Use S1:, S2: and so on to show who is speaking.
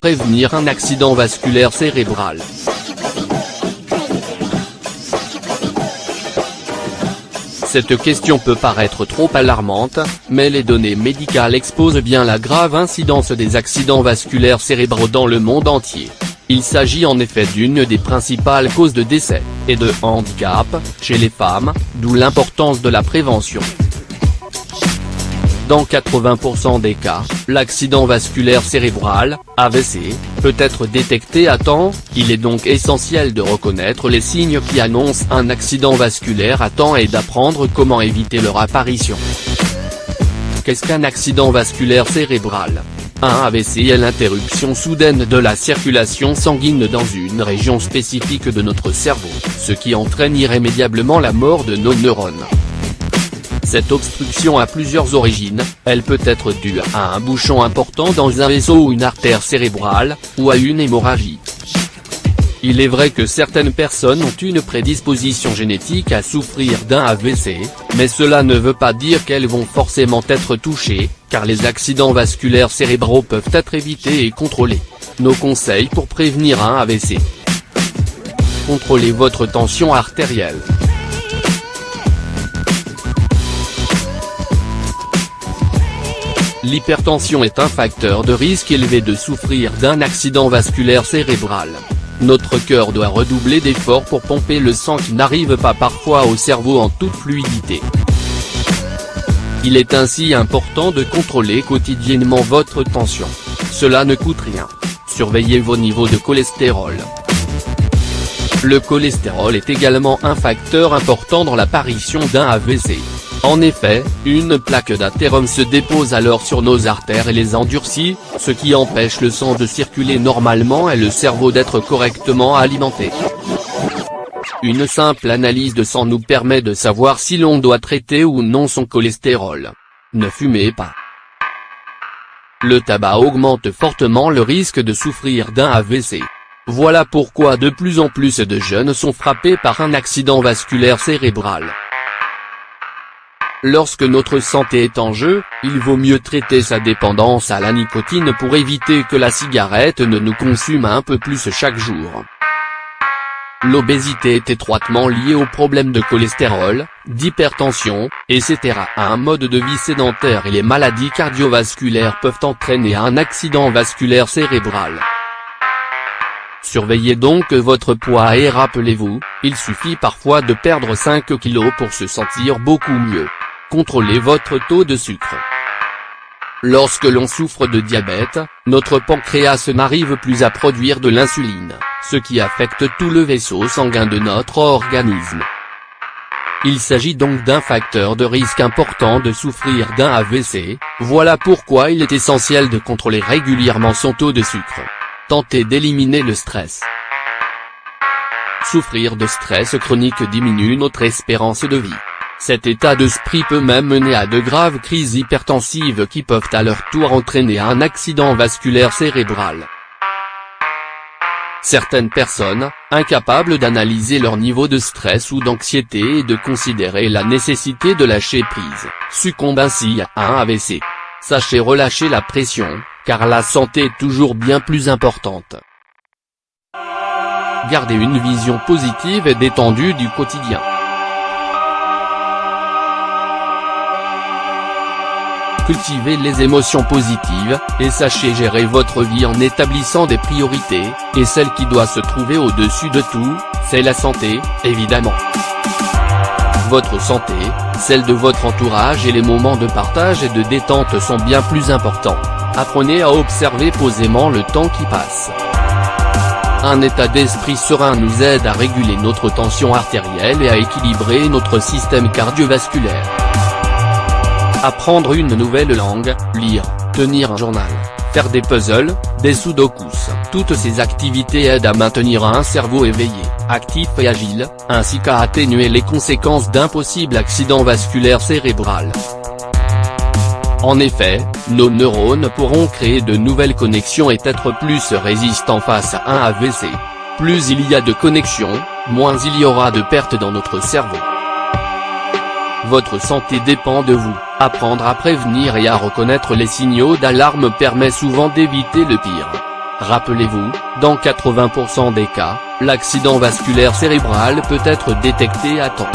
S1: Prévenir un accident vasculaire cérébral. Cette question peut paraître trop alarmante, mais les données médicales exposent bien la grave incidence des accidents vasculaires cérébraux dans le monde entier. Il s'agit en effet d'une des principales causes de décès, et de handicap, chez les femmes, d'où l'importance de la prévention. Dans 80% des cas, l'accident vasculaire cérébral, AVC, peut être détecté à temps. Il est donc essentiel de reconnaître les signes qui annoncent un accident vasculaire à temps et d'apprendre comment éviter leur apparition. Qu'est-ce qu'un accident vasculaire cérébral ? Un AVC est l'interruption soudaine de la circulation sanguine dans une région spécifique de notre cerveau, ce qui entraîne irrémédiablement la mort de nos neurones. Cette obstruction a plusieurs origines, elle peut être due à un bouchon important dans un vaisseau ou une artère cérébrale, ou à une hémorragie. Il est vrai que certaines personnes ont une prédisposition génétique à souffrir d'un AVC, mais cela ne veut pas dire qu'elles vont forcément être touchées, car les accidents vasculaires cérébraux peuvent être évités et contrôlés. Nos conseils pour prévenir un AVC. Contrôlez votre tension artérielle. L'hypertension est un facteur de risque élevé de souffrir d'un accident vasculaire cérébral. Notre cœur doit redoubler d'efforts pour pomper le sang qui n'arrive pas parfois au cerveau en toute fluidité. Il est ainsi important de contrôler quotidiennement votre tension. Cela ne coûte rien. Surveillez vos niveaux de cholestérol. Le cholestérol est également un facteur important dans l'apparition d'un AVC. En effet, une plaque d'athérome se dépose alors sur nos artères et les endurcit, ce qui empêche le sang de circuler normalement et le cerveau d'être correctement alimenté. Une simple analyse de sang nous permet de savoir si l'on doit traiter ou non son cholestérol. Ne fumez pas. Le tabac augmente fortement le risque de souffrir d'un AVC. Voilà pourquoi de plus en plus de jeunes sont frappés par un accident vasculaire cérébral. Lorsque notre santé est en jeu, il vaut mieux traiter sa dépendance à la nicotine pour éviter que la cigarette ne nous consume un peu plus chaque jour. L'obésité est étroitement liée aux problèmes de cholestérol, d'hypertension, etc. Un mode de vie sédentaire et les maladies cardiovasculaires peuvent entraîner un accident vasculaire cérébral. Surveillez donc votre poids et rappelez-vous, il suffit parfois de perdre 5 kg pour se sentir beaucoup mieux. Contrôlez votre taux de sucre. Lorsque l'on souffre de diabète, notre pancréas n'arrive plus à produire de l'insuline, ce qui affecte tout le vaisseau sanguin de notre organisme. Il s'agit donc d'un facteur de risque important de souffrir d'un AVC, voilà pourquoi il est essentiel de contrôler régulièrement son taux de sucre. Tentez d'éliminer le stress. Souffrir de stress chronique diminue notre espérance de vie. Cet état d'esprit peut même mener à de graves crises hypertensives qui peuvent à leur tour entraîner un accident vasculaire cérébral. Certaines personnes, incapables d'analyser leur niveau de stress ou d'anxiété et de considérer la nécessité de lâcher prise, succombent ainsi à un AVC. Sachez relâcher la pression, car la santé est toujours bien plus importante. Gardez une vision positive et détendue du quotidien. Cultivez les émotions positives, et sachez gérer votre vie en établissant des priorités, et celle qui doit se trouver au-dessus de tout, c'est la santé, évidemment. Votre santé, celle de votre entourage et les moments de partage et de détente sont bien plus importants. Apprenez à observer posément le temps qui passe. Un état d'esprit serein nous aide à réguler notre tension artérielle et à équilibrer notre système cardiovasculaire. Apprendre une nouvelle langue, lire, tenir un journal, faire des puzzles, des sudokus, toutes ces activités aident à maintenir un cerveau éveillé, actif et agile, ainsi qu'à atténuer les conséquences d'un possible accident vasculaire cérébral. En effet, nos neurones pourront créer de nouvelles connexions et être plus résistants face à un AVC. Plus il y a de connexions, moins il y aura de pertes dans notre cerveau. Votre santé dépend de vous. Apprendre à prévenir et à reconnaître les signaux d'alarme permet souvent d'éviter le pire. Rappelez-vous, dans 80% des cas, l'accident vasculaire cérébral peut être détecté à temps.